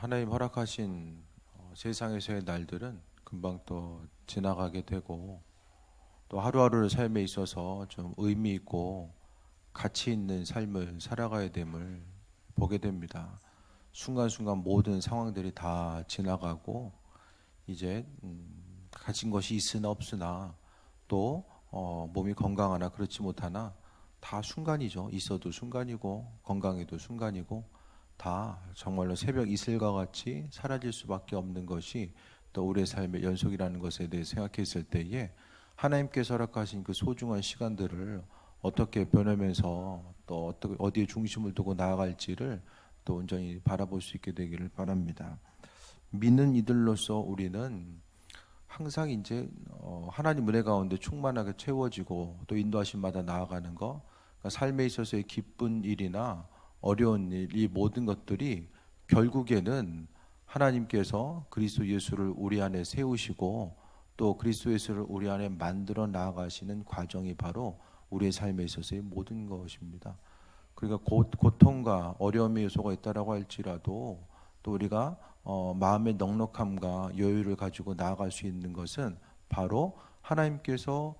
하나님 허락하신 세상에서의 날들은 금방 또 지나가게 되고, 또 하루하루의 삶에 있어서 좀 의미 있고 가치 있는 삶을 살아가야 됨을 보게 됩니다. 순간순간 모든 상황들이 다 지나가고, 이제 가진 것이 있으나 없으나, 또 몸이 건강하나 그렇지 못하나 다 순간이죠. 있어도 순간이고 건강해도 순간이고, 다 정말로 새벽 이슬과 같이 사라질 수밖에 없는 것이 또 우리의 삶의 연속이라는 것에 대해 생각했을 때에, 하나님께서 허락하신 그 소중한 시간들을 어떻게 보내면서 또 어떻게 어디에 중심을 두고 나아갈지를 또 온전히 바라볼 수 있게 되기를 바랍니다. 믿는 이들로서 우리는 항상 이제 하나님 은혜 가운데 충만하게 채워지고 또 인도하심마다 나아가는 것, 그러니까 삶에 있어서의 기쁜 일이나 어려운 일, 이 모든 것들이 결국에는 하나님께서 그리스도 예수를 우리 안에 세우시고 또 그리스도 예수를 우리 안에 만들어 나아가시는 과정이 바로 우리의 삶에 있어서의 모든 것입니다. 그러니까 고통과 어려움의 요소가 있다라고 할지라도 또 우리가 마음의 넉넉함과 여유를 가지고 나아갈 수 있는 것은 바로 하나님께서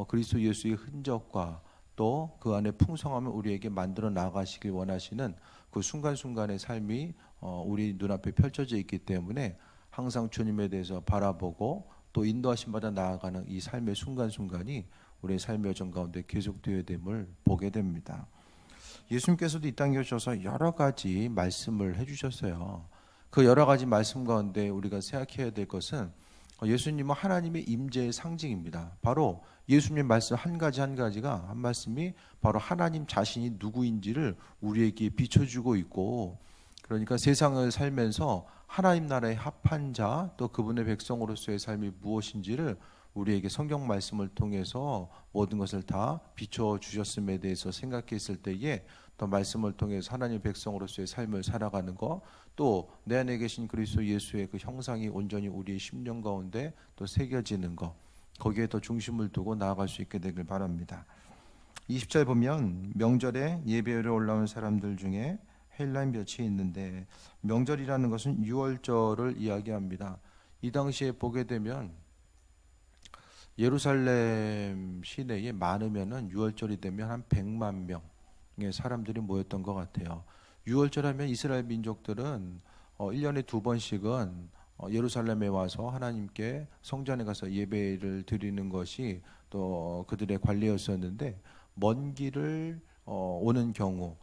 그리스도 예수의 흔적과 또 그 안에 풍성함을 우리에게 만들어 나가시길 원하시는 그 순간순간의 삶이 우리 눈앞에 펼쳐져 있기 때문에 항상 주님에 대해서 바라보고 또 인도하심 받아 나아가는 이 삶의 순간순간이 우리의 삶의 여정 가운데 계속되어야 됨을 보게 됩니다. 예수님께서도 이 땅에 오셔서 여러 가지 말씀을 해주셨어요. 그 여러 가지 말씀 가운데 우리가 생각해야 될 것은 예수님은 하나님의 임재의 상징입니다. 바로 예수님 말씀 한 가지 한 가지가 한 말씀이 바로 하나님 자신이 누구인지를 우리에게 비춰주고 있고, 그러니까 세상을 살면서 하나님 나라의 합한 자 또 그분의 백성으로서의 삶이 무엇인지를 우리에게 성경 말씀을 통해서 모든 것을 다 비춰주셨음에 대해서 생각했을 때에 또 말씀을 통해서 하나님 백성으로서의 삶을 살아가는 것, 또 내 안에 계신 그리스도 예수의 그 형상이 온전히 우리의 심령 가운데 또 새겨지는 것, 거기에 더 중심을 두고 나아갈 수 있게 되길 바랍니다. 20절 보면 명절에 예배로 올라온 사람들 중에 헬라인 몇이 있는데, 명절이라는 것은 유월절을 이야기합니다. 이 당시에 보게 되면 예루살렘 시내에 많으면은 유월절이 되면 한 100만 명의 사람들이 모였던 것 같아요. 유월절 하면 이스라엘 민족들은 1년에 2번씩은 예루살렘에 와서 하나님께 성전에 가서 예배를 드리는 것이 또 그들의 관례였었는데, 먼 길을 오는 경우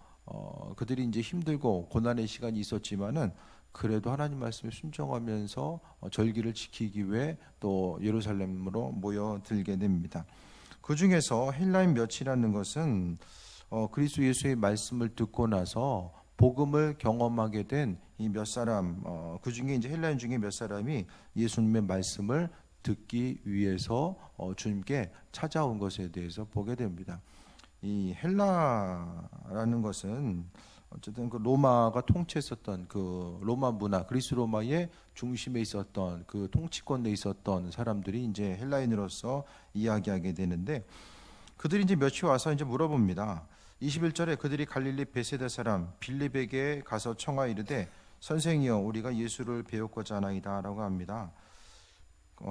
그들이 이제 힘들고 고난의 시간이 있었지만은 그래도 하나님 말씀에 순종하면서 절기를 지키기 위해 또 예루살렘으로 모여들게 됩니다. 그 중에서 헬라인 몇이라는 것은 그리스도 예수의 말씀을 듣고 나서 복음을 경험하게 된 이 몇 사람, 그 중에 이제 헬라인 중에 몇 사람이 예수님의 말씀을 듣기 위해서 주님께 찾아온 것에 대해서 보게 됩니다. 이 헬라라는 것은 어쨌든 그 로마가 통치했었던 그 로마 문화, 그리스 로마의 중심에 있었던 그 통치권에 있었던 사람들이 이제 헬라인으로서 이야기하게 되는데, 그들이 이제 몇이 와서 이제 물어봅니다. 21절에 그들이 갈릴리 베세다 사람 빌립에게 가서 청하 이르되 선생이여 우리가 예수를 배웠고자 하나이다라고 합니다.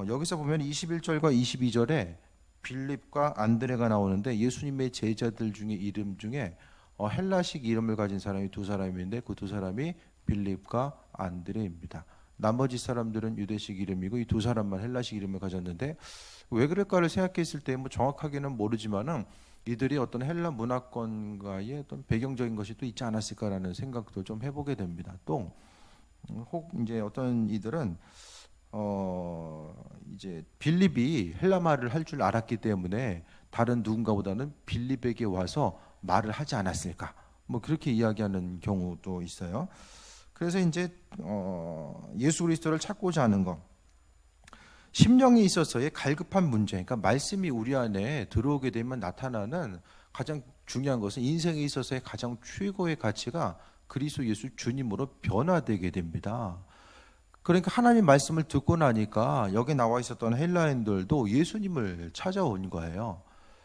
여기서 보면 21절과 22절에 빌립과 안드레가 나오는데, 예수님의 제자들 중에 이름 중에 헬라식 이름을 가진 사람이 두 사람인데 그 두 사람이 빌립과 안드레입니다. 나머지 사람들은 유대식 이름이고 이 두 사람만 헬라식 이름을 가졌는데, 왜 그럴까를 생각했을 때 뭐 정확하게는 모르지만은 이들이 어떤 헬라 문화권과의 어떤 배경적인 것이 또 있지 않았을까라는 생각도 좀 해보게 됩니다. 또 혹 이제 어떤 이들은 이제 빌립이 헬라 말을 할 줄 알았기 때문에 다른 누군가보다는 빌립에게 와서 말을 하지 않았을까, 뭐 그렇게 이야기하는 경우도 있어요. 그래서 이제 예수 그리스도를 찾고자 하는 것, 심령에 있어서의 갈급한 문제, 그러니까 말씀이 우리 안에 들어오게 되면 나타나는 가장 중요한 것은 인생에 있어서의 가장 최고의 가치가 그리스도 예수 주님으로 변화되게 됩니다. 그러니까 하나님 말씀을 듣고 나니까 여기 나와 있었던 헬라인들도 예수님을 찾아온 거예요.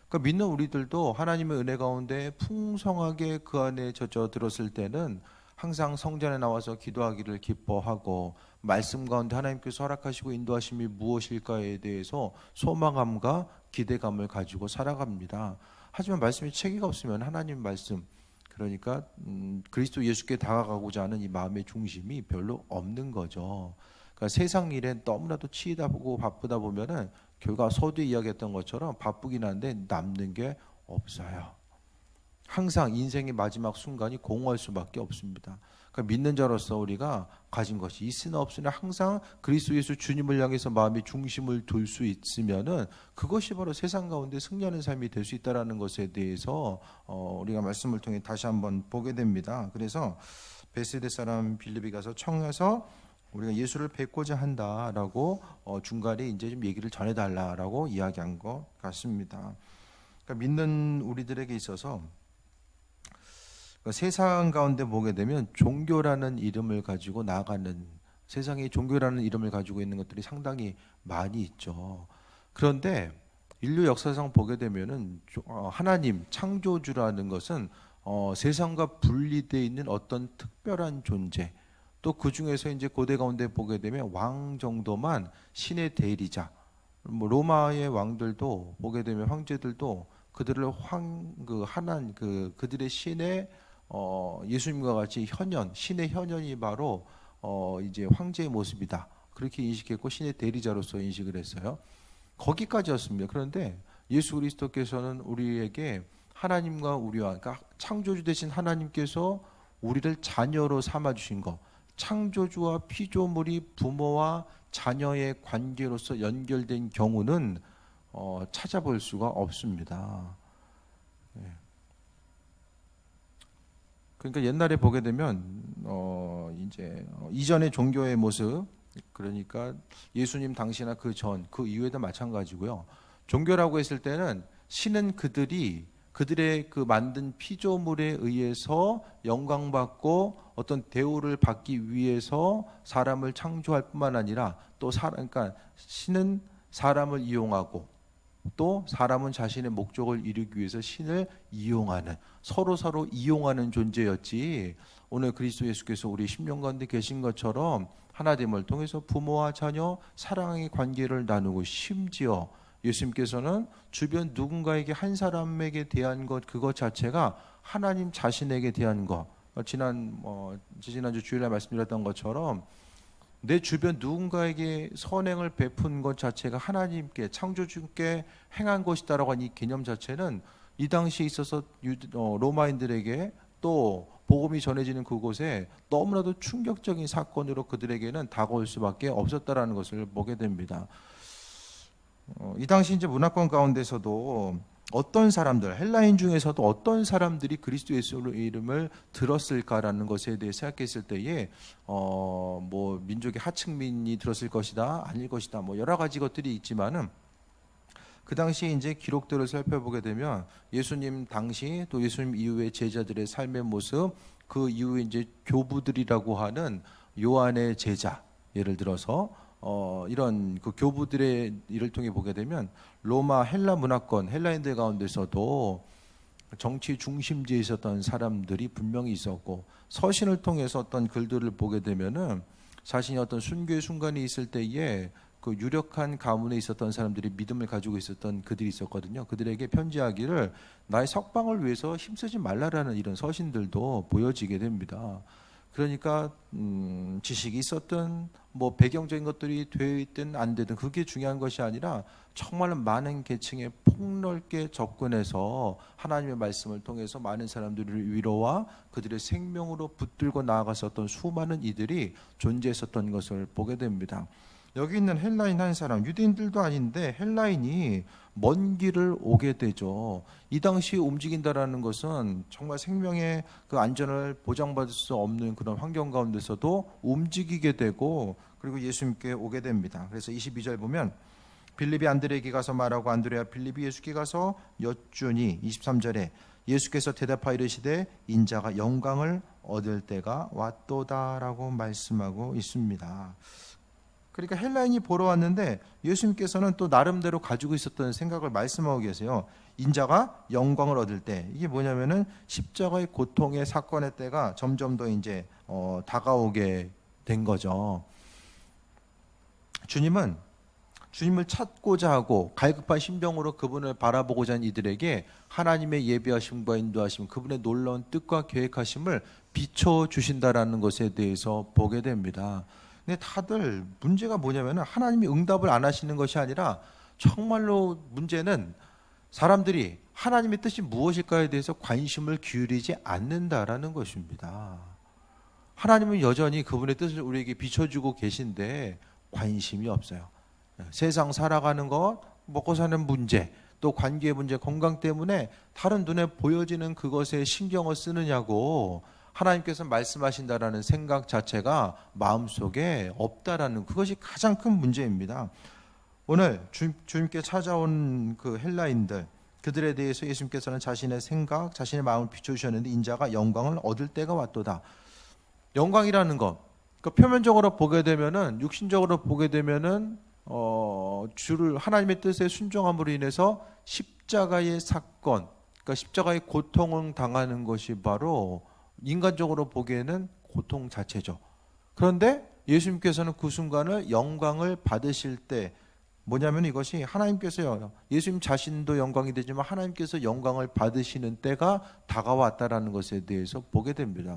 그러니까 믿는 우리들도 하나님의 은혜 가운데 풍성하게 그 안에 젖어 들었을 때는 항상 성전에 나와서 기도하기를 기뻐하고 말씀 가운데 하나님께서 허락하시고 인도하심이 무엇일까에 대해서 소망감과 기대감을 가지고 살아갑니다. 하지만 말씀에 체계가 없으면 하나님 말씀, 그러니까 그리스도 예수께 다가가고자 하는 이 마음의 중심이 별로 없는 거죠. 그러니까 세상 일에 너무나도 치이다 보고 바쁘다 보면은 결과 서두에 이야기했던 것처럼 바쁘긴 한데 남는 게 없어요. 항상 인생의 마지막 순간이 공허할 수밖에 없습니다. 그러니까 믿는 자로서 우리가 가진 것이 있으나 없으나 항상 그리스도 예수 주님을 향해서 마음의 중심을 둘 수 있으면은 그것이 바로 세상 가운데 승리하는 삶이 될 수 있다라는 것에 대해서 우리가 말씀을 통해 다시 한번 보게 됩니다. 그래서 베세대 사람 빌립이 가서 청해서 우리가 예수를 뵙고자 한다라고 중간에 이제 좀 얘기를 전해달라라고 이야기한 것 같습니다. 그러니까 믿는 우리들에게 있어서 세상 가운데 보게 되면 종교라는 이름을 가지고 나아가는, 세상에 종교라는 이름을 가지고 있는 것들이 상당히 많이 있죠. 그런데 인류 역사상 보게 되면은 하나님 창조주라는 것은 세상과 분리되어 있는 어떤 특별한 존재, 또 그 중에서 이제 고대 가운데 보게 되면 왕 정도만 신의 대리자, 뭐 로마의 왕들도 보게 되면 황제들도 그들을 그들의 신의 예수님과 같이 현현, 신의 현현이 바로 이제 황제의 모습이다, 그렇게 인식했고 신의 대리자로서 인식을 했어요. 거기까지였습니다. 그런데 예수 그리스도께서는 우리에게 하나님과 우리와, 그러니까 창조주 되신 하나님께서 우리를 자녀로 삼아 주신 것, 창조주와 피조물이 부모와 자녀의 관계로서 연결된 경우는 찾아볼 수가 없습니다. 그러니까 옛날에 보게 되면 이제 이전의 종교의 모습, 그러니까 예수님 당시나 그 전, 그 이후에도 마찬가지고요. 종교라고 했을 때는 신은 그들의 그 만든 피조물에 의해서 영광받고 어떤 대우를 받기 위해서 사람을 창조할 뿐만 아니라 또 그러니까 신은 사람을 이용하고 또 사람은 자신의 목적을 이루기 위해서 신을 이용하는, 서로 이용하는 존재였지, 오늘 그리스도 예수께서 우리 심령 가운데 계신 것처럼 하나됨을 통해서 부모와 자녀 사랑의 관계를 나누고, 심지어 예수님께서는 주변 누군가에게, 한 사람에게 대한 것, 그것 자체가 하나님 자신에게 대한 것, 지난주 주일날 말씀드렸던 것처럼 내 주변 누군가에게 선행을 베푼 것 자체가 하나님께, 창조주께 행한 것이다라고 하는 이 개념 자체는 이 당시에 있어서 로마인들에게, 또 복음이 전해지는 그곳에 너무나도 충격적인 사건으로 그들에게는 다가올 수밖에 없었다라는 것을 보게 됩니다. 이 당시 이제 문화권 가운데서도 어떤 사람들, 헬라인 중에서도 어떤 사람들이 그리스도 예수의 이름을 들었을까라는 것에 대해 생각했을 때에 뭐 민족의 하층민이 들었을 것이다, 아닐 것이다, 뭐 여러 가지 것들이 있지만은 그 당시 이제 기록들을 살펴보게 되면 예수님 당시 또 예수님 이후의 제자들의 삶의 모습, 그 이후에 이제 교부들이라고 하는 요한의 제자, 예를 들어서 이런 그 교부들의 일을 통해 보게 되면 로마 헬라 문화권, 헬라인들 가운데서도 정치 중심지에 있었던 사람들이 분명히 있었고, 서신을 통해서 어떤 글들을 보게 되면은 자신이 어떤 순교의 순간이 있을 때에 그 유력한 가문에 있었던 사람들이 믿음을 가지고 있었던 그들이 있었거든요. 그들에게 편지하기를 나의 석방을 위해서 힘쓰지 말라라는 이런 서신들도 보여지게 됩니다. 그러니까 지식이 있었든 뭐 배경적인 것들이 되어 있든 안 되든 그게 중요한 것이 아니라 정말 많은 계층에 폭넓게 접근해서 하나님의 말씀을 통해서 많은 사람들을 위로와 그들의 생명으로 붙들고 나아갔었던 수많은 이들이 존재했었던 것을 보게 됩니다. 여기 있는 헬라인 한 사람, 유대인들도 아닌데 헬라인이 먼 길을 오게 되죠. 이 당시에 움직인다라는 것은 정말 생명의 그 안전을 보장받을 수 없는 그런 환경 가운데서도 움직이게 되고, 그리고 예수님께 오게 됩니다. 그래서 22절 보면 빌립이 안드레에게 가서 말하고 안드레와 빌립이 예수께 가서 여쭈니, 23절에 예수께서 대답하여 이르시되 인자가 영광을 얻을 때가 왔도다라고 말씀하고 있습니다. 그러니까 헬라인이 보러 왔는데 예수님께서는 또 나름대로 가지고 있었던 생각을 말씀하고 계세요. 인자가 영광을 얻을 때, 이게 뭐냐면은 십자가의 고통의 사건의 때가 점점 더 이제 다가오게 된 거죠. 주님을 찾고자 하고 갈급한 심정으로 그분을 바라보고자 하는 이들에게 하나님의 예비하심과 인도하심, 그분의 놀라운 뜻과 계획하심을 비춰주신다라는 것에 대해서 보게 됩니다. 근데 다들 문제가 뭐냐면 하나님이 응답을 안 하시는 것이 아니라 정말로 문제는 사람들이 하나님의 뜻이 무엇일까에 대해서 관심을 기울이지 않는다라는 것입니다. 하나님은 여전히 그분의 뜻을 우리에게 비춰주고 계신데 관심이 없어요. 세상 살아가는 것, 먹고 사는 문제, 또 관계의 문제, 건강 때문에 다른 눈에 보여지는 그것에 신경을 쓰느냐고 하나님께서 말씀하신다라는 생각 자체가 마음속에 없다라는, 그것이 가장 큰 문제입니다. 오늘 주님께 찾아온 그 헬라인들, 그들에 대해서 예수님께서는 자신의 생각, 자신의 마음을 비춰주셨는데 인자가 영광을 얻을 때가 왔도다. 영광이라는 것, 그 표면적으로 보게 되면은, 육신적으로 보게 되면은 주를 하나님의 뜻에 순종함으로 인해서 십자가의 사건, 그러니까 십자가의 고통을 당하는 것이 바로 인간적으로 보기에는 고통 자체죠. 그런데 예수님께서는 그 순간을 영광을 받으실 때, 뭐냐면 이것이 하나님께서요, 예수님 자신도 영광이 되지만 하나님께서 영광을 받으시는 때가 다가왔다라는 것에 대해서 보게 됩니다.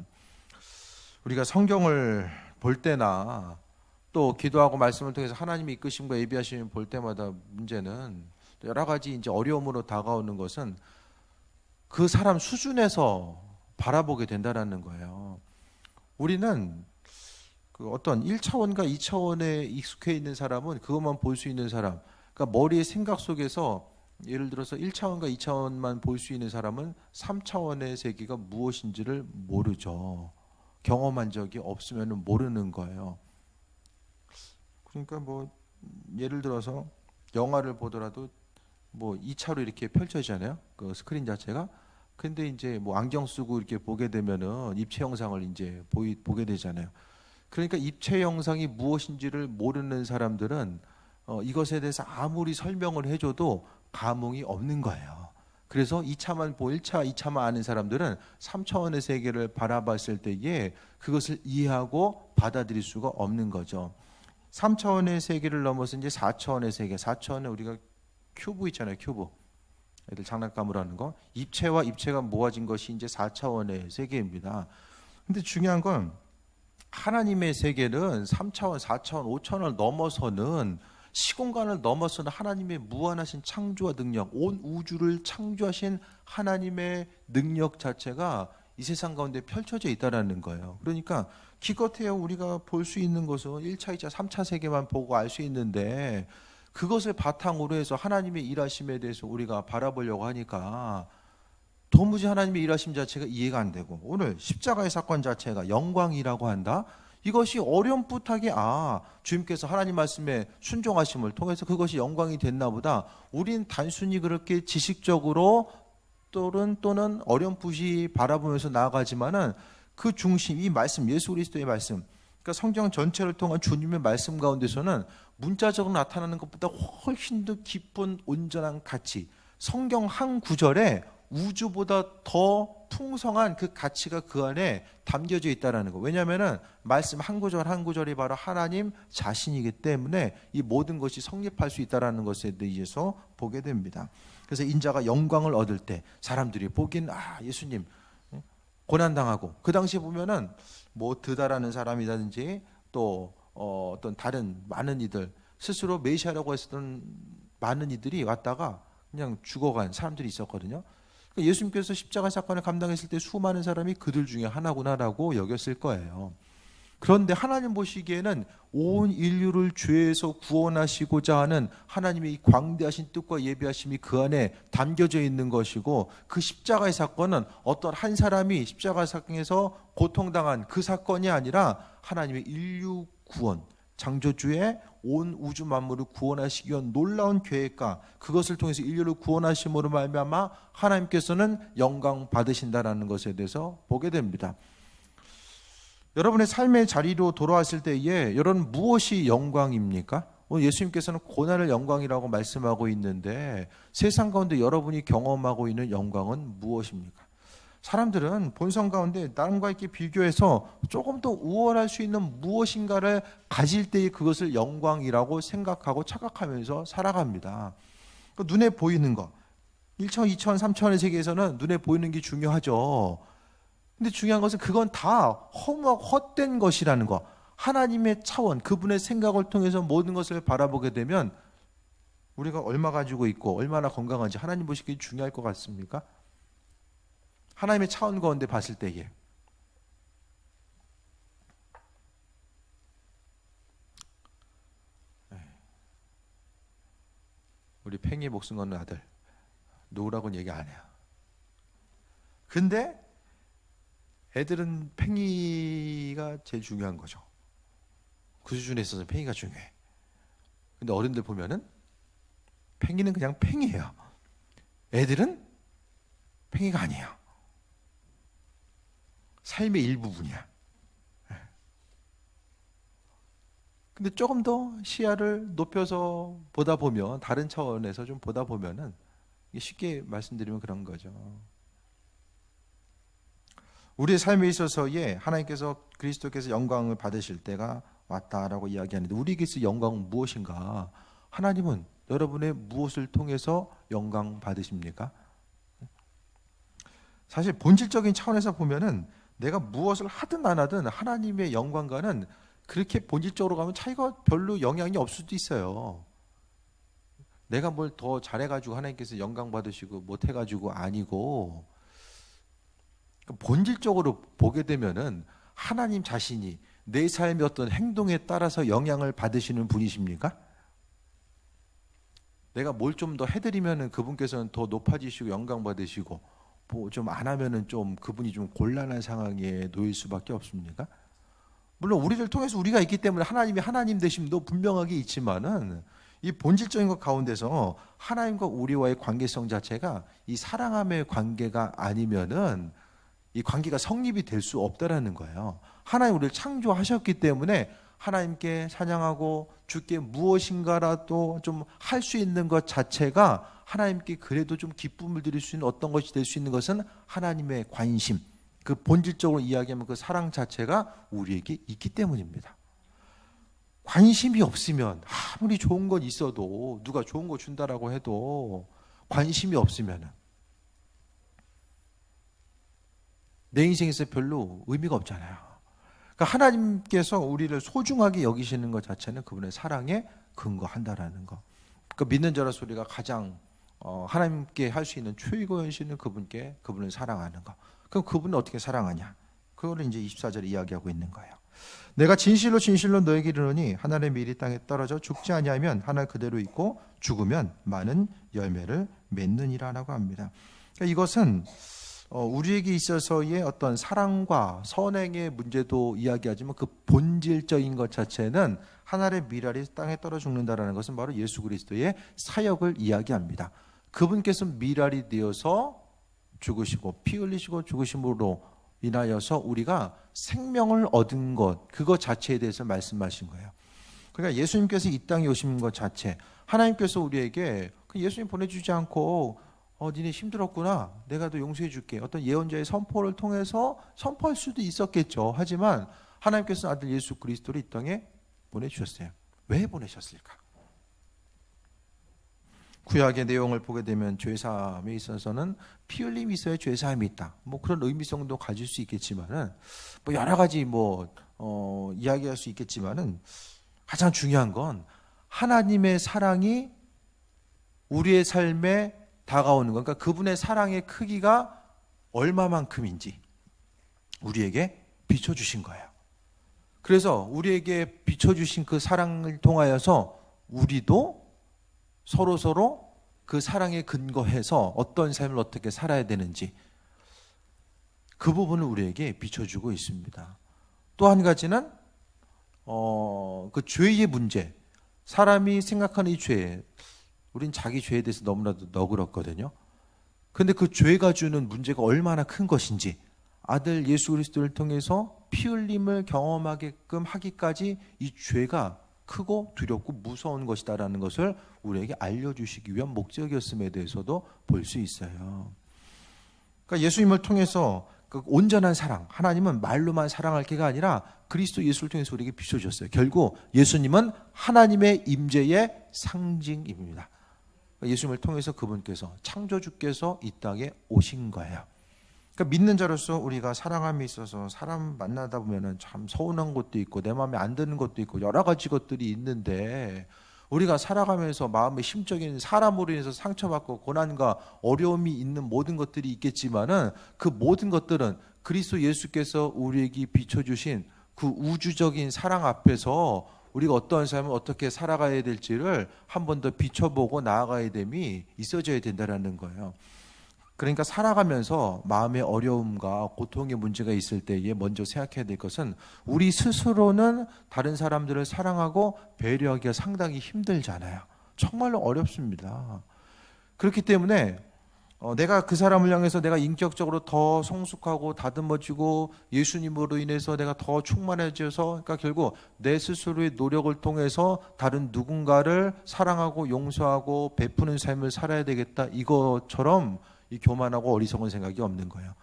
우리가 성경을 볼 때나 또 기도하고 말씀을 통해서 하나님의 이끄심과 예비하심을 볼 때마다 문제는 여러 가지 이제 어려움으로 다가오는 것은 그 사람 수준에서 바라보게 된다라는 거예요. 우리는 그 어떤 1차원과 2차원에 익숙해 있는 사람은 그것만 볼 수 있는 사람, 그러니까 머리의 생각 속에서 예를 들어서 1차원과 2차원만 볼 수 있는 사람은 3차원의 세계가 무엇인지를 모르죠. 경험한 적이 없으면 모르는 거예요. 그러니까 뭐 예를 들어서 영화를 보더라도 뭐 2차로 이렇게 펼쳐지잖아요. 그 스크린 자체가. 근데 이제 뭐 안경 쓰고 이렇게 보게 되면은 입체 영상을 이제 보게 되잖아요. 그러니까 입체 영상이 무엇인지를 모르는 사람들은 이것에 대해서 아무리 설명을 해줘도 감흥이 없는 거예요. 그래서 2차만 1차, 2차만 아는 사람들은 3차원의 세계를 바라봤을 때에 그것을 이해하고 받아들일 수가 없는 거죠. 3차원의 세계를 넘어서 이제 4차원의 세계, 4차원에 우리가 큐브 있잖아요, 큐브. 애들 장난감으로 하는 거. 입체와 입체가 모아진 것이 이제 4차원의 세계입니다. 근데 중요한 건 하나님의 세계는 3차원, 4차원, 5차원을 넘어서는, 시공간을 넘어서는 하나님의 무한하신 창조와 능력, 온 우주를 창조하신 하나님의 능력 자체가 이 세상 가운데 펼쳐져 있다는 거예요. 그러니까 기껏해야 우리가 볼 수 있는 것은 1차, 2차, 3차 세계만 보고 알 수 있는데 그것을 바탕으로 해서 하나님의 일하심에 대해서 우리가 바라보려고 하니까 도무지 하나님의 일하심 자체가 이해가 안 되고, 오늘 십자가의 사건 자체가 영광이라고 한다? 이것이 어렴풋하게 주님께서 하나님 말씀에 순종하심을 통해서 그것이 영광이 됐나 보다. 우린 단순히 그렇게 지식적으로 또는 어렴풋이 바라보면서 나아가지만은 그 중심, 이 말씀, 예수 그리스도의 말씀, 그러니까 성경 전체를 통한 주님의 말씀 가운데서는 문자적으로 나타나는 것보다 훨씬 더 깊은 온전한 가치, 성경 한 구절에 우주보다 더 풍성한 그 가치가 그 안에 담겨져 있다는 거. 왜냐하면 말씀 한 구절 한 구절이 바로 하나님 자신이기 때문에 이 모든 것이 성립할 수 있다는 것에 대해서 보게 됩니다. 그래서 인자가 영광을 얻을 때 사람들이 보기엔 예수님 고난당하고, 그 당시에 보면은 뭐 드다라는 사람이라든지 또 어떤 다른 많은 이들, 스스로 메시아라고 했었던 많은 이들이 왔다가 그냥 죽어간 사람들이 있었거든요. 그러니까 예수님께서 십자가 사건을 감당했을 때 수많은 사람이 그들 중에 하나구나라고 여겼을 거예요. 그런데 하나님 보시기에는 온 인류를 죄에서 구원하시고자 하는 하나님의 이 광대하신 뜻과 예비하심이 그 안에 담겨져 있는 것이고, 그 십자가의 사건은 어떤 한 사람이 십자가 사건에서 고통당한 그 사건이 아니라 하나님의 인류 구원, 창조주의 온 우주 만물을 구원하시기 위한 놀라운 계획과 그것을 통해서 인류를 구원하심으로 말미암아 하나님께서는 영광 받으신다라는 것에 대해서 보게 됩니다. 여러분의 삶의 자리로 돌아왔을 때에 여러분 무엇이 영광입니까? 오늘 예수님께서는 고난을 영광이라고 말씀하고 있는데 세상 가운데 여러분이 경험하고 있는 영광은 무엇입니까? 사람들은 본성 가운데 남과 이렇게 비교해서 조금 더 우월할 수 있는 무엇인가를 가질 때에 그것을 영광이라고 생각하고 착각하면서 살아갑니다. 눈에 보이는 것, 1천, 2천, 3천의 세계에서는 눈에 보이는 게 중요하죠. 근데 중요한 것은 그건 다 허무하고 헛된 것이라는 것. 하나님의 차원, 그분의 생각을 통해서 모든 것을 바라보게 되면 우리가 얼마 가지고 있고 얼마나 건강한지 하나님 보시기에 중요할 것 같습니까? 하나님의 차원 가운데 봤을 때에 우리 팽이 목숨 거는 아들 누구라고는 얘기 안 해요. 근데 애들은 팽이가 제일 중요한 거죠. 그 수준에 있어서 팽이가 중요해. 근데 어른들 보면은 팽이는 그냥 팽이에요. 애들은 팽이가 아니에요. 삶의 일부분이야. 근데 조금 더 시야를 높여서 보다 보면, 다른 차원에서 좀 보다 보면은, 쉽게 말씀드리면 그런 거죠. 우리의 삶에 있어서의 하나님께서 그리스도께서 영광을 받으실 때가 왔다라고 이야기하는데, 우리에게서 영광은 무엇인가? 하나님은 여러분의 무엇을 통해서 영광 받으십니까? 사실 본질적인 차원에서 보면은 내가 무엇을 하든 안 하든 하나님의 영광과는 그렇게 본질적으로 가면 차이가 별로 영향이 없을 수도 있어요. 내가 뭘 더 잘해가지고 하나님께서 영광 받으시고 못해가지고 아니고, 본질적으로 보게 되면은 하나님 자신이 내 삶의 어떤 행동에 따라서 영향을 받으시는 분이십니까? 내가 뭘 좀 더 해드리면은 그분께서는 더 높아지시고 영광 받으시고, 뭐 좀 안 하면은 좀 그분이 좀 곤란한 상황에 놓일 수밖에 없습니까? 물론 우리를 통해서 우리가 있기 때문에 하나님이 하나님 되심도 분명하게 있지만은, 이 본질적인 것 가운데서 하나님과 우리와의 관계성 자체가 이 사랑함의 관계가 아니면은 이 관계가 성립이 될 수 없다라는 거예요. 하나님 우리를 창조하셨기 때문에 하나님께 찬양하고 주께 무엇인가라도 좀 할 수 있는 것 자체가 하나님께 그래도 좀 기쁨을 드릴 수 있는 어떤 것이 될 수 있는 것은 하나님의 관심, 그 본질적으로 이야기하면 그 사랑 자체가 우리에게 있기 때문입니다. 관심이 없으면 아무리 좋은 건 있어도, 누가 좋은 거 준다라고 해도 관심이 없으면 내 인생에서 별로 의미가 없잖아요. 그러니까 하나님께서 우리를 소중하게 여기시는 것 자체는 그분의 사랑에 근거한다라는 거. 그러니까 믿는 자라 소리가 가장 하나님께 할 수 있는 최고 현실은 그분을 사랑하는 거. 그럼 그분을 어떻게 사랑하냐? 그거를 이제 24절에 이야기하고 있는 거예요. 내가 진실로 진실로 너에게 이르노니 하늘의 밀이 땅에 떨어져 죽지 아니하면 하늘 그대로 있고 죽으면 많은 열매를 맺느니라라고 합니다. 그러니까 이것은 우리에게 있어서의 어떤 사랑과 선행의 문제도 이야기하지만 그 본질적인 것 자체는 하늘의 밀알이 땅에 떨어 죽는다라는 것은 바로 예수 그리스도의 사역을 이야기합니다. 그분께서 밀알이 되어서 죽으시고 피 흘리시고 죽으심으로 인하여서 우리가 생명을 얻은 것, 그것 자체에 대해서 말씀하신 거예요. 그러니까 예수님께서 이 땅에 오신 것 자체, 하나님께서 우리에게 예수님 보내주지 않고 니네 힘들었구나, 내가 더 용서해 줄게, 어떤 예언자의 선포를 통해서 선포할 수도 있었겠죠. 하지만 하나님께서 아들 예수 그리스도를 이 땅에 보내주셨어요. 왜 보내셨을까? 구약의 내용을 보게 되면 죄사함에 있어서는 피 흘림이 있어야 죄사함이 있다, 뭐 그런 의미성도 가질 수 있겠지만은, 뭐 여러 가지 이야기할 수 있겠지만은, 가장 중요한 건 하나님의 사랑이 우리의 삶에 다가오는 것, 그러니까 그분의 사랑의 크기가 얼마만큼인지 우리에게 비춰주신 거예요. 그래서 우리에게 비춰주신 그 사랑을 통하여서 우리도 서로 그 사랑에 근거해서 어떤 삶을 어떻게 살아야 되는지, 그 부분을 우리에게 비춰주고 있습니다. 또 한 가지는 그 죄의 문제, 사람이 생각하는 이 죄, 우린 자기 죄에 대해서 너무나도 너그럽거든요. 근데 그 죄가 주는 문제가 얼마나 큰 것인지 아들 예수 그리스도를 통해서 피 흘림을 경험하게끔 하기까지 이 죄가 크고 두렵고 무서운 것이다라는 것을 우리에게 알려주시기 위한 목적이었음에 대해서도 볼 수 있어요. 그러니까 예수님을 통해서 그 온전한 사랑, 하나님은 말로만 사랑할 게가 아니라 그리스도 예수를 통해서 우리에게 비춰줬어요. 결국 예수님은 하나님의 임재의 상징입니다. 예수님을 통해서 그분께서, 창조주께서 이 땅에 오신 거예요. 그러니까 믿는 자로서 우리가 사랑함에 있어서 사람 만나다 보면은 참 서운한 것도 있고 내 마음에 안 드는 것도 있고 여러 가지 것들이 있는데, 우리가 살아가면서 마음의 심적인 사람으로 인해서 상처받고 고난과 어려움이 있는 모든 것들이 있겠지만은 그 모든 것들은 그리스도 예수께서 우리에게 비춰주신 그 우주적인 사랑 앞에서 우리가 어떠한 삶을 어떻게 살아가야 될지를 한 번 더 비춰보고 나아가야 됨이 있어져야 된다는 거예요. 그러니까 살아가면서 마음의 어려움과 고통의 문제가 있을 때에 먼저 생각해야 될 것은, 우리 스스로는 다른 사람들을 사랑하고 배려하기가 상당히 힘들잖아요. 정말로 어렵습니다. 그렇기 때문에 내가 그 사람을 향해서 내가 인격적으로 더 성숙하고 다듬어지고 예수님으로 인해서 내가 더 충만해져서, 그러니까 결국 내 스스로의 노력을 통해서 다른 누군가를 사랑하고 용서하고 베푸는 삶을 살아야 되겠다, 이것처럼 이 교만하고 어리석은 생각이 없는 거예요.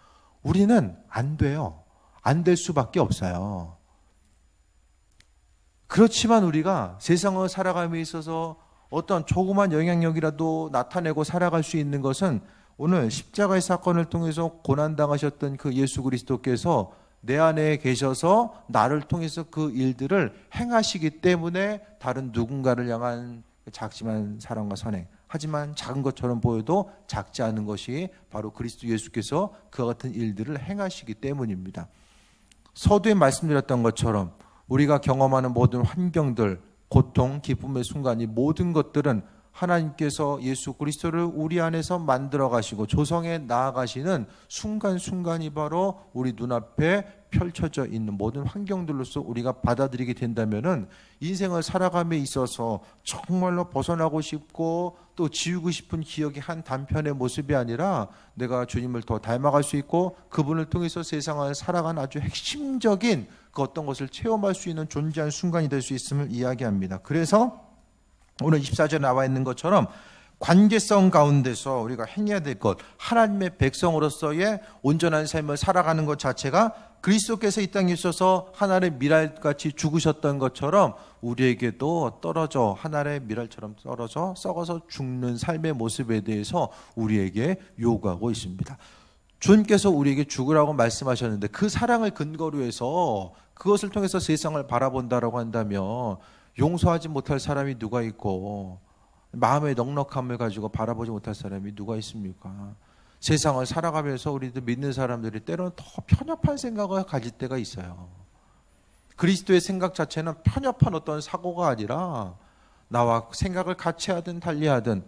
우리는 안 돼요. 안 될 수밖에 없어요. 그렇지만 우리가 세상을 살아감에 있어서 어떤 조그만 영향력이라도 나타내고 살아갈 수 있는 것은, 오늘 십자가의 사건을 통해서 고난당하셨던 그 예수 그리스도께서 내 안에 계셔서 나를 통해서 그 일들을 행하시기 때문에 다른 누군가를 향한 작지만 사랑과 선행, 하지만 작은 것처럼 보여도 작지 않은 것이 바로 그리스도 예수께서 그와 같은 일들을 행하시기 때문입니다. 서두에 말씀드렸던 것처럼 우리가 경험하는 모든 환경들, 고통, 기쁨의 순간, 이 모든 것들은 하나님께서 예수 그리스도를 우리 안에서 만들어 가시고 조성해 나아가시는 순간순간이 바로 우리 눈앞에 펼쳐져 있는 모든 환경들로서 우리가 받아들이게 된다면은, 인생을 살아감에 있어서 정말로 벗어나고 싶고 또 지우고 싶은 기억이 한 단편의 모습이 아니라 내가 주님을 더 닮아갈 수 있고 그분을 통해서 세상을 살아가는 아주 핵심적인 그 어떤 것을 체험할 수 있는 존재한 순간이 될 수 있음을 이야기합니다. 그래서 오늘 24절에 나와 있는 것처럼 관계성 가운데서 우리가 행해야 될 것, 하나님의 백성으로서의 온전한 삶을 살아가는 것 자체가 그리스도께서 이 땅에 있어서 하늘의 미랄같이 죽으셨던 것처럼 우리에게도 떨어져, 하늘의 미랄처럼 떨어져 썩어서 죽는 삶의 모습에 대해서 우리에게 요구하고 있습니다. 주님께서 우리에게 죽으라고 말씀하셨는데, 그 사랑을 근거로 해서 그것을 통해서 세상을 바라본다라고 한다면 용서하지 못할 사람이 누가 있고 마음의 넉넉함을 가지고 바라보지 못할 사람이 누가 있습니까? 세상을 살아가면서 우리도 믿는 사람들이 때로는 더 편협한 생각을 가질 때가 있어요. 그리스도의 생각 자체는 편협한 어떤 사고가 아니라 나와 생각을 같이 하든 달리하든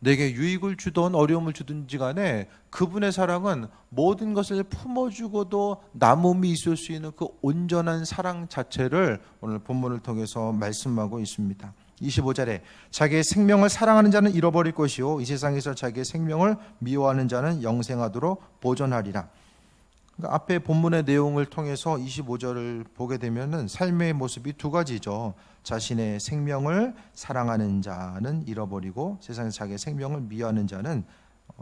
내게 유익을 주든 어려움을 주든지 간에 그분의 사랑은 모든 것을 품어주고도 남음이 있을 수 있는 그 온전한 사랑 자체를 오늘 본문을 통해서 말씀하고 있습니다. 25절에 자기의 생명을 사랑하는 자는 잃어버릴 것이요 이 세상에서 자기의 생명을 미워하는 자는 영생하도록 보존하리라. 그러니까 앞에 본문의 내용을 통해서 25절을 보게 되면은 삶의 모습이 두 가지죠. 자신의 생명을 사랑하는 자는 잃어버리고 세상에서 자기의 생명을 미워하는 자는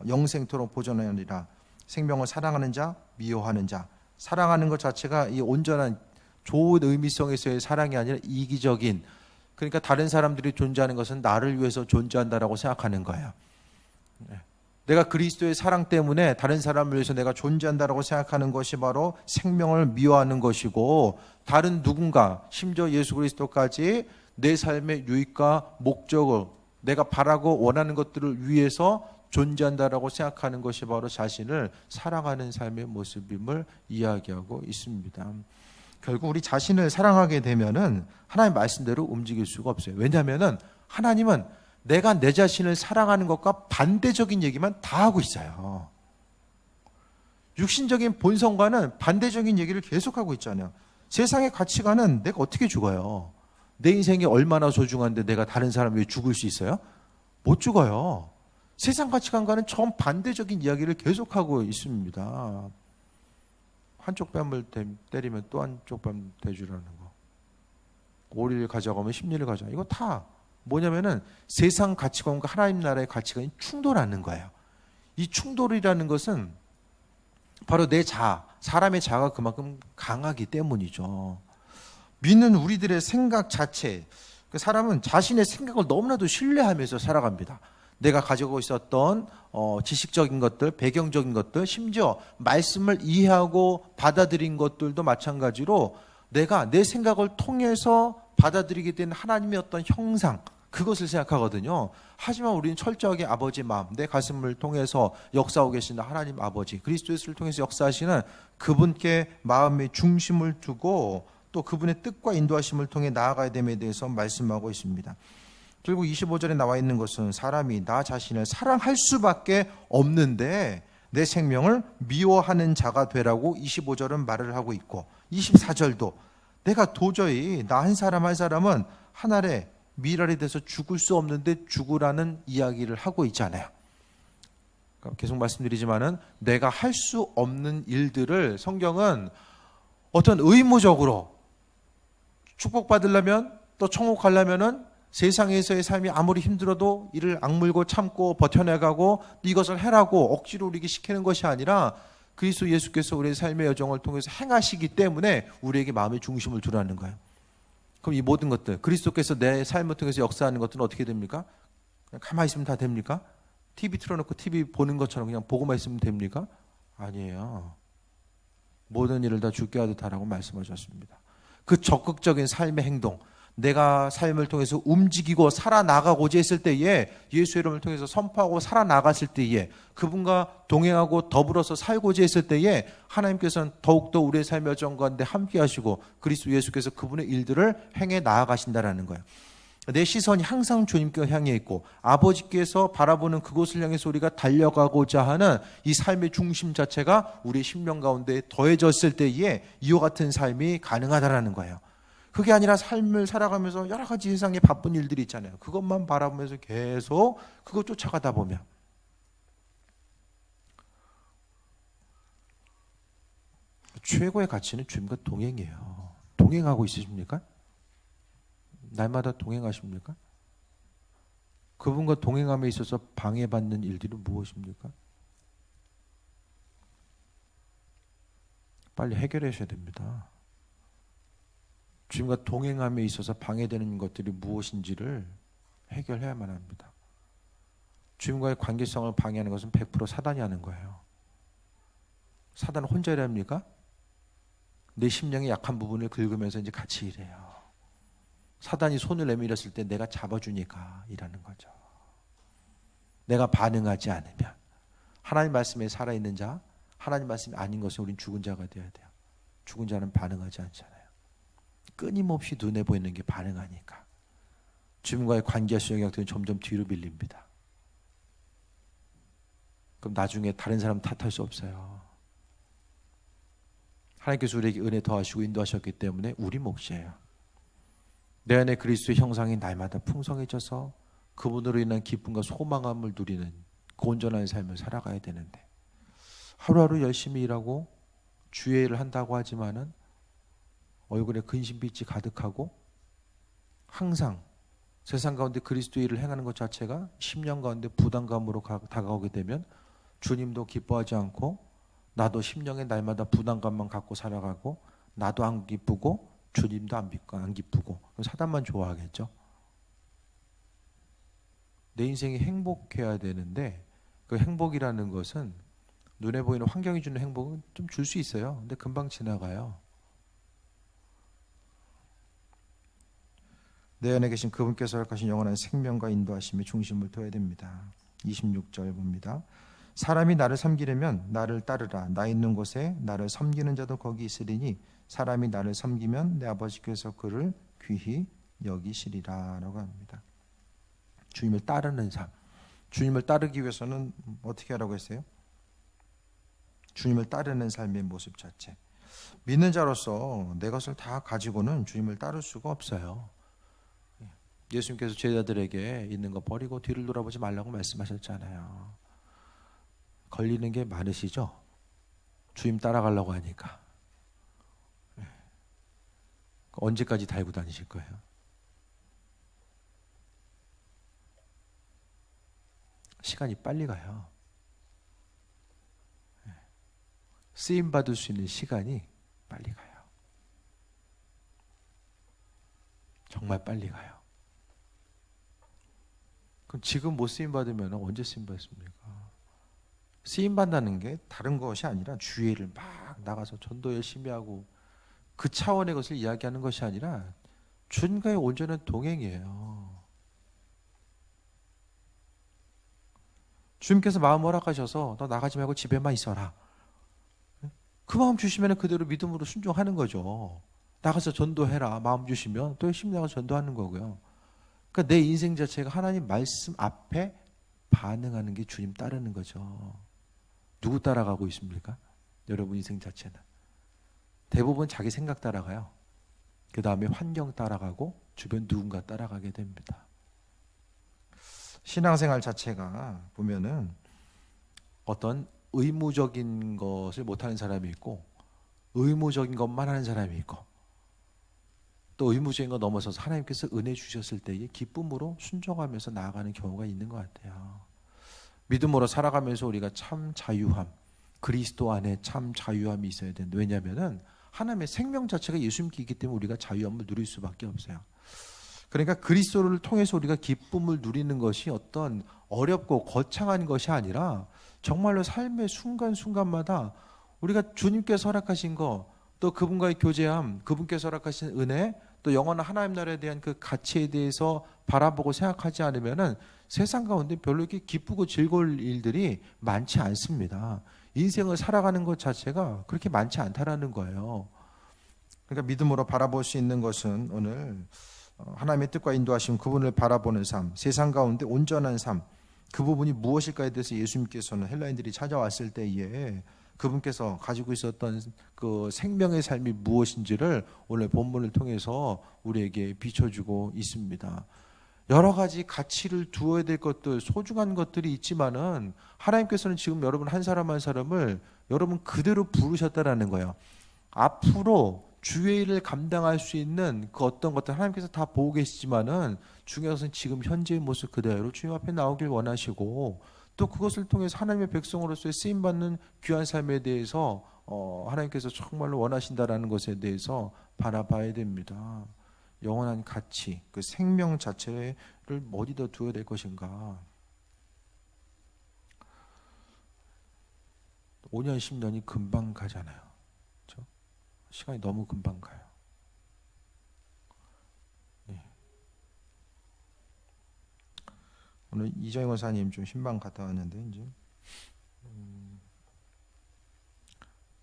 영생토록 보존하리라. 생명을 사랑하는 자, 미워하는 자. 사랑하는 것 자체가 이 온전한 좋은 의미성에서의 사랑이 아니라 이기적인, 그러니까 다른 사람들이 존재하는 것은 나를 위해서 존재한다라고 생각하는 거예요. 내가 그리스도의 사랑 때문에 다른 사람을 위해서 내가 존재한다라고 생각하는 것이 바로 생명을 미워하는 것이고, 다른 누군가, 심지어 예수 그리스도까지 내 삶의 유익과 목적을, 내가 바라고 원하는 것들을 위해서 존재한다라고 생각하는 것이 바로 자신을 사랑하는 삶의 모습임을 이야기하고 있습니다. 결국 우리 자신을 사랑하게 되면은 하나님 말씀대로 움직일 수가 없어요. 왜냐하면은 하나님은 내가 내 자신을 사랑하는 것과 반대적인 얘기만 다 하고 있어요. 육신적인 본성과는 반대적인 얘기를 계속하고 있잖아요. 세상의 가치관은 내가 어떻게 죽어요? 내 인생이 얼마나 소중한데 내가 다른 사람 위해 죽을 수 있어요? 못 죽어요. 세상 가치관과는 정반대적인 이야기를 계속하고 있습니다. 한쪽 뺨을 때리면 또 한쪽 뺨 대주라는 거. 오리를 가져가면 십리를 가져가. 이거 다 뭐냐면은 세상 가치관과 하나님 나라의 가치관이 충돌하는 거예요. 이 충돌이라는 것은 바로 내 자아, 사람의 자아가 그만큼 강하기 때문이죠. 믿는 우리들의 생각 자체, 그 사람은 자신의 생각을 너무나도 신뢰하면서 살아갑니다. 내가 가지고 있었던 지식적인 것들, 배경적인 것들, 심지어 말씀을 이해하고 받아들인 것들도 마찬가지로 내가 내 생각을 통해서 받아들이게 된 하나님의 어떤 형상, 그것을 생각하거든요. 하지만 우리는 철저하게 아버지의 마음, 내 가슴을 통해서 역사하고 계시는 하나님 아버지, 그리스도 예수를 통해서 역사하시는 그분께 마음의 중심을 두고 또 그분의 뜻과 인도하심을 통해 나아가야 됨에 대해서 말씀하고 있습니다. 그리고 25절에 나와 있는 것은 사람이 나 자신을 사랑할 수밖에 없는데 내 생명을 미워하는 자가 되라고 25절은 말을 하고 있고, 24절도 내가 도저히 나 한 사람은 하늘에 미랄이 돼서 죽을 수 없는데 죽으라는 이야기를 하고 있잖아요. 계속 말씀드리지만은 내가 할 수 없는 일들을 성경은 어떤 의무적으로 축복받으려면 또 천국 가려면은 세상에서의 삶이 아무리 힘들어도 이를 악물고 참고 버텨내가고 이것을 해라고 억지로 우리에게 시키는 것이 아니라 그리스도 예수께서 우리의 삶의 여정을 통해서 행하시기 때문에 우리에게 마음의 중심을 두라는 거예요. 그럼 이 모든 것들, 그리스도께서 내 삶을 통해서 역사하는 것들은 어떻게 됩니까? 그냥 가만히 있으면 다 됩니까? TV 틀어놓고 TV 보는 것처럼 그냥 보고만 있으면 됩니까? 아니에요. 모든 일을 다 주께 하듯 하라고 말씀하셨습니다. 그 적극적인 삶의 행동, 내가 삶을 통해서 움직이고 살아나가고자 했을 때에, 예수의 이름을 통해서 선포하고 살아나갔을 때에, 그분과 동행하고 더불어서 살고자 했을 때에 하나님께서는 더욱더 우리의 삶의 여정 가운데 함께 하시고 그리스도 예수께서 그분의 일들을 행해 나아가신다라는 거예요. 내 시선이 항상 주님께 향해 있고 아버지께서 바라보는 그곳을 향해서 우리가 달려가고자 하는 이 삶의 중심 자체가 우리의 심령 가운데 더해졌을 때에 이와 같은 삶이 가능하다라는 거예요. 그게 아니라 삶을 살아가면서 여러 가지 세상에 바쁜 일들이 있잖아요. 그것만 바라보면서 계속 그거 쫓아가다 보면 최고의 가치는 주님과 동행이에요. 동행하고 있으십니까? 날마다 동행하십니까? 그분과 동행함에 있어서 방해받는 일들이 무엇입니까? 빨리 해결하셔야 됩니다. 주님과 동행함에 있어서 방해되는 것들이 무엇인지를 해결해야만 합니다. 주님과의 관계성을 방해하는 것은 100% 사단이 하는 거예요. 사단은 혼자 일합니까? 내 심령의 약한 부분을 긁으면서 이제 같이 일해요. 사단이 손을 내밀었을 때 내가 잡아주니까 일하는 거죠. 내가 반응하지 않으면, 하나님 말씀에 살아있는 자, 하나님 말씀이 아닌 것은 우린 죽은 자가 되어야 돼요. 죽은 자는 반응하지 않잖아요. 끊임없이 눈에 보이는 게 반응하니까 주님과의 관계 수영역들은 점점 뒤로 밀립니다. 그럼 나중에 다른 사람 탓할 수 없어요. 하나님께서 우리에게 은혜 더하시고 인도하셨기 때문에 우리 몫이에요. 내 안에 그리스도의 형상이 날마다 풍성해져서 그분으로 인한 기쁨과 소망함을 누리는 그 온전한 삶을 살아가야 되는데, 하루하루 열심히 일하고 주의 일을 한다고 하지만은 얼굴에 근심빛이 가득하고 항상 세상 가운데 그리스도의 일을 행하는 것 자체가 심령 가운데 부담감으로 다가오게 되면 주님도 기뻐하지 않고 나도 심령에 날마다 부담감만 갖고 살아가고 나도 안 기쁘고 주님도 안 기쁘고 사단만 좋아하겠죠. 내 인생이 행복해야 되는데 그 행복이라는 것은 눈에 보이는 환경이 주는 행복은 좀 줄 수 있어요. 근데 금방 지나가요. 내 안에 계신 그분께서 허락하신 영원한 생명과 인도하심의 중심을 둬야 됩니다. 26절 봅니다. 사람이 나를 섬기려면 나를 따르라. 나 있는 곳에 나를 섬기는 자도 거기 있으리니 사람이 나를 섬기면 내 아버지께서 그를 귀히 여기시리라 라고 합니다. 주님을 따르는 삶. 주님을 따르기 위해서는 어떻게 하라고 했어요? 주님을 따르는 삶의 모습 자체. 믿는 자로서 내 것을 다 가지고는 주님을 따를 수가 없어요. 예수님께서 제자들에게 있는 거 버리고 뒤를 돌아보지 말라고 말씀하셨잖아요. 걸리는 게 많으시죠? 주님 따라가려고 하니까. 언제까지 달고 다니실 거예요? 시간이 빨리 가요. 쓰임 받을 수 있는 시간이 빨리 가요. 정말 빨리 가요. 그럼 지금 못 쓰임 받으면 언제 쓰임 받습니까? 쓰임 받는다는 게 다른 것이 아니라 주의를 막 나가서 전도 열심히 하고 그 차원의 것을 이야기하는 것이 아니라 주님과의 온전한 동행이에요. 주님께서 마음 허락하셔서 너 나가지 말고 집에만 있어라. 그 마음 주시면 그대로 믿음으로 순종하는 거죠. 나가서 전도해라. 마음 주시면 또 열심히 나가서 전도하는 거고요. 그러니까 내 인생 자체가 하나님 말씀 앞에 반응하는 게 주님 따르는 거죠. 누구 따라가고 있습니까? 여러분 인생 자체는. 대부분 자기 생각 따라가요. 그 다음에 환경 따라가고 주변 누군가 따라가게 됩니다. 신앙생활 자체가 보면은 어떤 의무적인 것을 못하는 사람이 있고 의무적인 것만 하는 사람이 있고 또 의무적인 거 넘어서서 하나님께서 은혜 주셨을 때에 기쁨으로 순종하면서 나아가는 경우가 있는 것 같아요. 믿음으로 살아가면서 우리가 참 자유함, 그리스도 안에 참 자유함이 있어야 된다. 왜냐하면 하나님의 생명 자체가 예수님께 있기 때문에 우리가 자유함을 누릴 수밖에 없어요. 그러니까 그리스도를 통해서 우리가 기쁨을 누리는 것이 어떤 어렵고 거창한 것이 아니라 정말로 삶의 순간순간마다 우리가 주님께서 허락하신 거, 또 그분과의 교제함, 그분께서 허락하신 은혜, 또 영원한 하나님 나라에 대한 그 가치에 대해서 바라보고 생각하지 않으면은 세상 가운데 별로 이렇게 기쁘고 즐거울 일들이 많지 않습니다. 인생을 살아가는 것 자체가 그렇게 많지 않다라는 거예요. 그러니까 믿음으로 바라볼 수 있는 것은 오늘 하나님의 뜻과 인도하심, 그분을 바라보는 삶, 세상 가운데 온전한 삶, 그 부분이 무엇일까에 대해서 예수님께서는 헬라인들이 찾아왔을 때에 그분께서 가지고 있었던 그 생명의 삶이 무엇인지를 오늘 본문을 통해서 우리에게 비춰주고 있습니다. 여러 가지 가치를 두어야 될 것들, 소중한 것들이 있지만은 하나님께서는 지금 여러분 한 사람 한 사람을 여러분 그대로 부르셨다라는 거예요. 앞으로 주의 일을 감당할 수 있는 그 어떤 것들 하나님께서 다 보고 계시지만은 중요한 것은 지금 현재의 모습 그대로 주님 앞에 나오길 원하시고 또 그것을 통해서 하나님의 백성으로서의 쓰임받는 귀한 삶에 대해서 하나님께서 정말로 원하신다라는 것에 대해서 바라봐야 됩니다. 영원한 가치, 그 생명 자체를 어디다 두어야 될 것인가. 5년, 10년이 금방 가잖아요. 그렇죠? 시간이 너무 금방 가요. 네. 오늘 이정희 원사님 좀 신방 갔다 왔는데 이제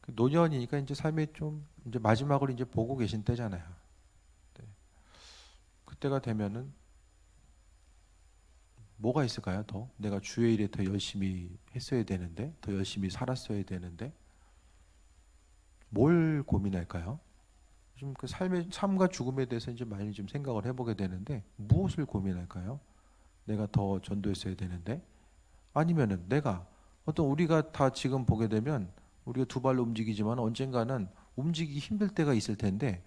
그 노년이니까 이제 삶이 좀 이제 마지막으로 이제 보고 계신 때잖아요. 네. 그때가 되면은 뭐가 있을까요? 더 내가 주의 일에 더 열심히 했어야 되는데, 더 열심히 살았어야 되는데, 뭘 고민할까요? 좀 그 삶과 죽음에 대해서 이제 많이 좀 생각을 해보게 되는데, 무엇을 고민할까요? 내가 더 전도했어야 되는데, 아니면은 내가 어떤 우리가 다 지금 보게 되면 우리가 두 발로 움직이지만 언젠가는 움직이기 힘들 때가 있을 텐데,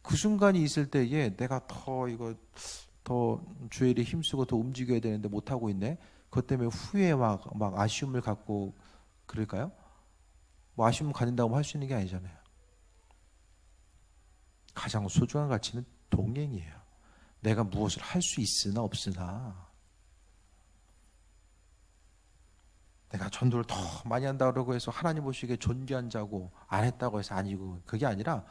그 순간이 있을 때에 내가 더 주의 일에 힘쓰고 더 움직여야 되는데 못하고 있네. 그것 때문에 후회에 막 아쉬움을 갖고 그럴까요? 뭐 아쉬움 가진다고 할 수 있는 게 아니잖아요. 가장 소중한 가치는 동행이에요. 내가 무엇을 할 수 있으나 없으나 내가 전도를 더 많이 한다고 해서 하나님 보시기에 존귀한 자고 안 했다고 해서 아니고, 그게 아니라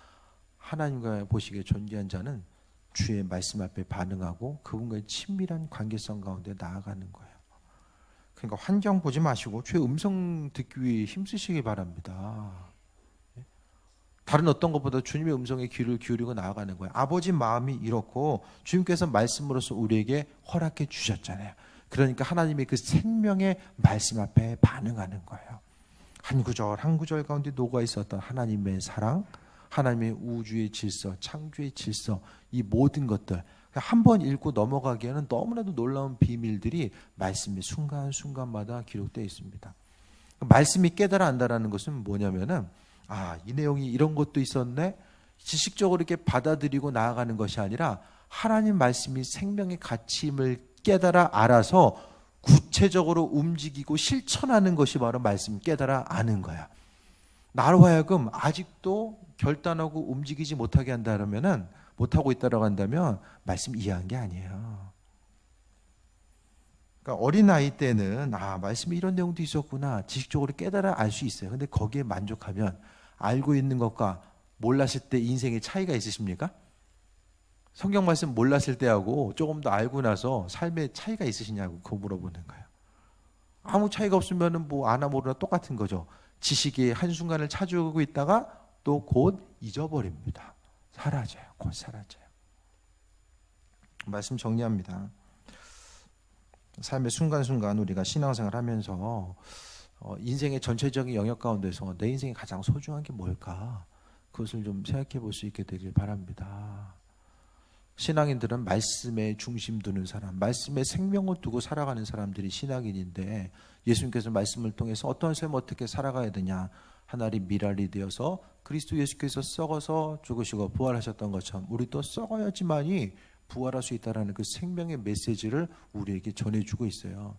하나님과 보시기에 존귀한 자는 주의 말씀 앞에 반응하고 그분과의 친밀한 관계성 가운데 나아가는 거예요. 그러니까 환경 보지 마시고 주의 음성 듣기 위해 힘쓰시기 바랍니다. 다른 어떤 것보다 주님의 음성에 귀를 기울이고 나아가는 거예요. 아버지 마음이 이렇고 주님께서 말씀으로서 우리에게 허락해 주셨잖아요. 그러니까 하나님의 그 생명의 말씀 앞에 반응하는 거예요. 한 구절 한 구절 가운데 녹아 있었던 하나님의 사랑, 하나님의 우주의 질서, 창조의 질서, 이 모든 것들 한 번 읽고 넘어가기에는 너무나도 놀라운 비밀들이 말씀의 순간순간마다 기록되어 있습니다. 말씀이 깨달아 안다라는 것은 뭐냐면은 이 내용이 이런 것도 있었네, 지식적으로 이렇게 받아들이고 나아가는 것이 아니라 하나님 말씀이 생명의 가치임을 깨달아 알아서 구체적으로 움직이고 실천하는 것이 바로 말씀 깨달아 아는 거야. 나로 하여금 아직도 결단하고 움직이지 못하게 한다면은, 못하고 있다라고 한다면 말씀 이해한 게 아니에요. 그러니까 어린아이 때는 말씀에 이런 내용도 있었구나 지식적으로 깨달아 알 수 있어요. 근데 거기에 만족하면 알고 있는 것과 몰랐을 때 인생의 차이가 있으십니까? 성경 말씀 몰랐을 때하고 조금 더 알고 나서 삶의 차이가 있으시냐고 그거 물어보는 거예요. 아무 차이가 없으면 뭐 아나 모르나 똑같은 거죠. 지식이 한순간을 차지하고 있다가 또 곧 잊어버립니다. 사라져요. 곧 사라져요. 말씀 정리합니다. 삶의 순간순간 우리가 신앙생활 하면서 인생의 전체적인 영역 가운데서 내 인생이 가장 소중한 게 뭘까? 그것을 좀 생각해 볼 수 있게 되길 바랍니다. 신앙인들은 말씀에 중심 두는 사람, 말씀에 생명을 두고 살아가는 사람들이 신앙인인데, 예수님께서 말씀을 통해서 어떤 삶을 어떻게 살아가야 되냐, 하나님 미랄이 되어서 그리스도 예수께서 썩어서 죽으시고 부활하셨던 것처럼 우리도 썩어야지만이 부활할 수 있다는 그 생명의 메시지를 우리에게 전해주고 있어요.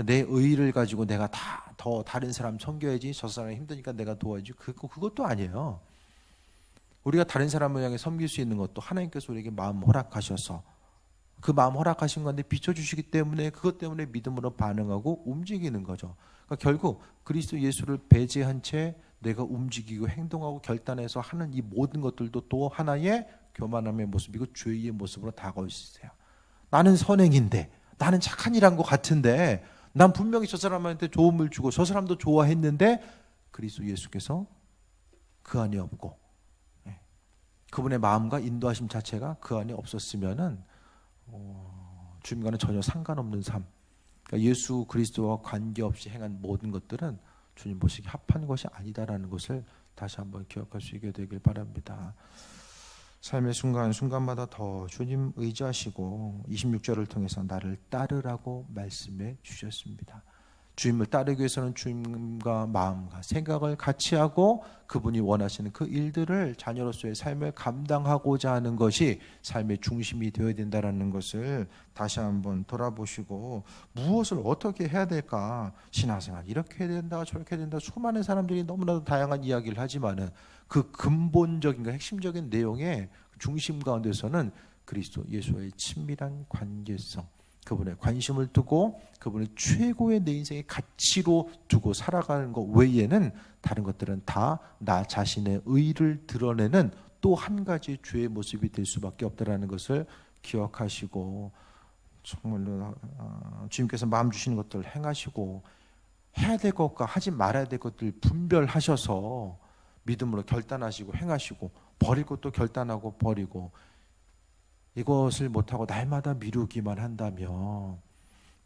내 의의를 가지고 내가 더 다른 사람 섬겨야지, 저 사람이 힘드니까 내가 도와야지, 그것도 아니에요. 우리가 다른 사람을 향해 섬길 수 있는 것도 하나님께서 우리에게 마음 허락하셔서 그 마음 허락하신 건데 비춰주시기 때문에 그것 때문에 믿음으로 반응하고 움직이는 거죠. 그러니까 결국 그리스도 예수를 배제한 채 내가 움직이고 행동하고 결단해서 하는 이 모든 것들도 또 하나의 교만함의 모습이고 죄의 모습으로 다가올 수 있어요. 나는 선행인데, 나는 착한 일한 것 같은데, 난 분명히 저 사람한테 도움을 주고 저 사람도 좋아했는데 그리스도 예수께서 그 안에 없고 그분의 마음과 인도하심 자체가 그 안에 없었으면은 주님과는 전혀 상관없는 삶, 그러니까 예수 그리스도와 관계없이 행한 모든 것들은 주님 보시기 합한 것이 아니다라는 것을 다시 한번 기억할 수 있게 되길 바랍니다. 삶의 순간순간마다 더 주님 의지하시고 26절을 통해서 나를 따르라고 말씀해 주셨습니다. 주님을 따르기 위해서는 주님과 마음과 생각을 같이 하고 그분이 원하시는 그 일들을 자녀로서의 삶을 감당하고자 하는 것이 삶의 중심이 되어야 된다는 것을 다시 한번 돌아보시고, 무엇을 어떻게 해야 될까, 신앙생활 이렇게 해야 된다 저렇게 해야 된다, 수많은 사람들이 너무나도 다양한 이야기를 하지만은 그 근본적인 핵심적인 내용의 중심 가운데서는 그리스도 예수와의 친밀한 관계성, 그분의 관심을 두고 그분의 최고의 내 인생의 가치로 두고 살아가는 것 외에는 다른 것들은 다 나 자신의 의를 드러내는 또 한 가지 죄의 모습이 될 수밖에 없다는 것을 기억하시고, 정말로 주님께서 마음 주시는 것들을 행하시고 해야 될 것과 하지 말아야 될 것들 분별하셔서 믿음으로 결단하시고 행하시고, 버릴 것도 결단하고 버리고, 이것을 못하고 날마다 미루기만 한다면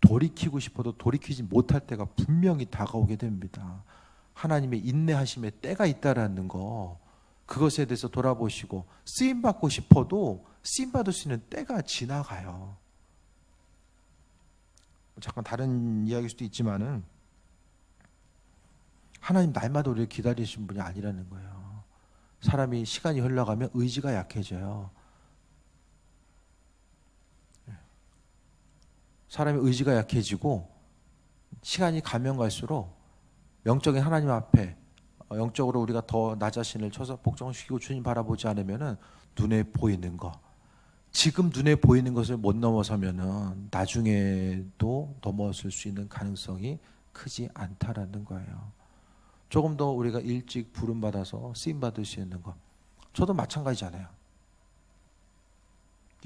돌이키고 싶어도 돌이키지 못할 때가 분명히 다가오게 됩니다. 하나님의 인내하심의 때가 있다라는 거, 그것에 대해서 돌아보시고, 쓰임받고 싶어도 쓰임받을 수 있는 때가 지나가요. 잠깐 다른 이야기일 수도 있지만은 하나님 날마다 우리를 기다리시는 분이 아니라는 거예요. 사람이 시간이 흘러가면 의지가 약해져요. 사람의 의지가 약해지고 시간이 가면 갈수록 영적인 하나님 앞에 영적으로 우리가 더 나 자신을 쳐서 복종시키고 주님 바라보지 않으면은 눈에 보이는 거, 지금 눈에 보이는 것을 못 넘어서면은 나중에도 넘어설 수 있는 가능성이 크지 않다라는 거예요. 조금 더 우리가 일찍 부름 받아서 쓰임 받을 수 있는 것, 저도 마찬가지잖아요.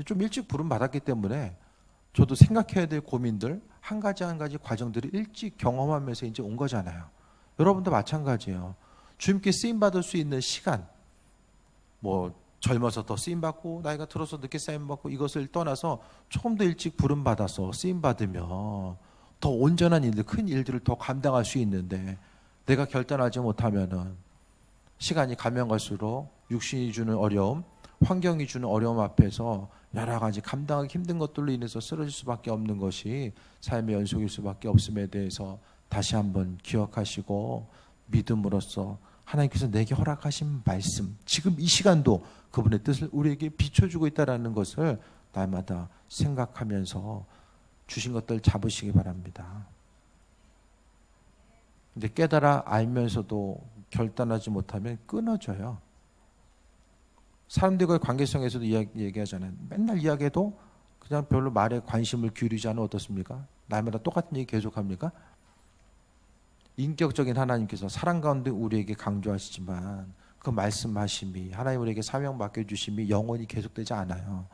좀 일찍 부름 받았기 때문에 저도 생각해야 될 고민들 한 가지 한 가지 과정들을 일찍 경험하면서 이제 온 거잖아요. 여러분도 마찬가지예요. 주님께 쓰임 받을 수 있는 시간, 뭐 젊어서 더 쓰임 받고 나이가 들어서 늦게 쓰임 받고 이것을 떠나서 조금 더 일찍 부름 받아서 쓰임 받으면 더 온전한 일들, 큰 일들을 더 감당할 수 있는데, 내가 결단하지 못하면은 시간이 가면 갈수록 육신이 주는 어려움, 환경이 주는 어려움 앞에서 여러 가지 감당하기 힘든 것들로 인해서 쓰러질 수밖에 없는 것이 삶의 연속일 수밖에 없음에 대해서 다시 한번 기억하시고 믿음으로써 하나님께서 내게 허락하신 말씀, 지금 이 시간도 그분의 뜻을 우리에게 비춰주고 있다는 것을 날마다 생각하면서 주신 것들 잡으시기 바랍니다. 근데 깨달아 알면서도 결단하지 못하면 끊어져요. 사람들과의 관계성에서도 얘기하잖아요. 맨날 이야기해도 그냥 별로 말에 관심을 기울이지 않으면 어떻습니까? 날마다 똑같은 얘기 계속합니까? 인격적인 하나님께서 사랑 가운데 우리에게 강조하시지만 그 말씀하심이 하나님 우리에게 사명 맡겨주심이 영원히 계속되지 않아요.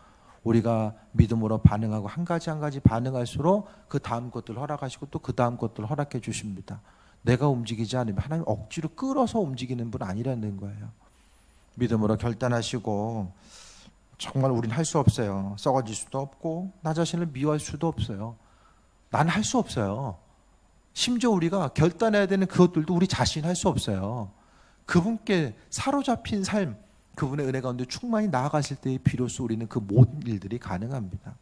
우리가 믿음으로 반응하고 한 가지 한 가지 반응할수록 그 다음 것들을 허락하시고 또 그 다음 것들을 허락해 주십니다. 내가 움직이지 않으면 하나님 억지로 끌어서 움직이는 분 아니라는 거예요. 믿음으로 결단하시고 정말 우린 할 수 없어요. 썩어질 수도 없고 나 자신을 미워할 수도 없어요. 난 할 수 없어요. 심지어 우리가 결단해야 되는 그것들도 우리 자신 할 수 없어요. 그분께 사로잡힌 삶, 그분의 은혜 가운데 충만히 나아가실 때에 비로소 우리는 그 모든 일들이 가능합니다.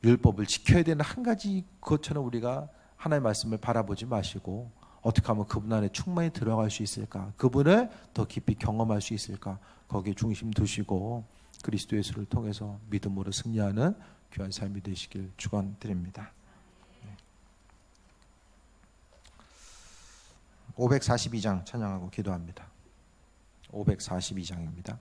율법을 지켜야 되는 한 가지 그것처럼 우리가 하나님의 말씀을 바라보지 마시고 어떻게 하면 그분 안에 충만히 들어갈 수 있을까? 그분을 더 깊이 경험할 수 있을까? 거기에 중심 두시고 그리스도 예수를 통해서 믿음으로 승리하는 귀한 삶이 되시길 축원드립니다. 542장 찬양하고 기도합니다. 542장입니다.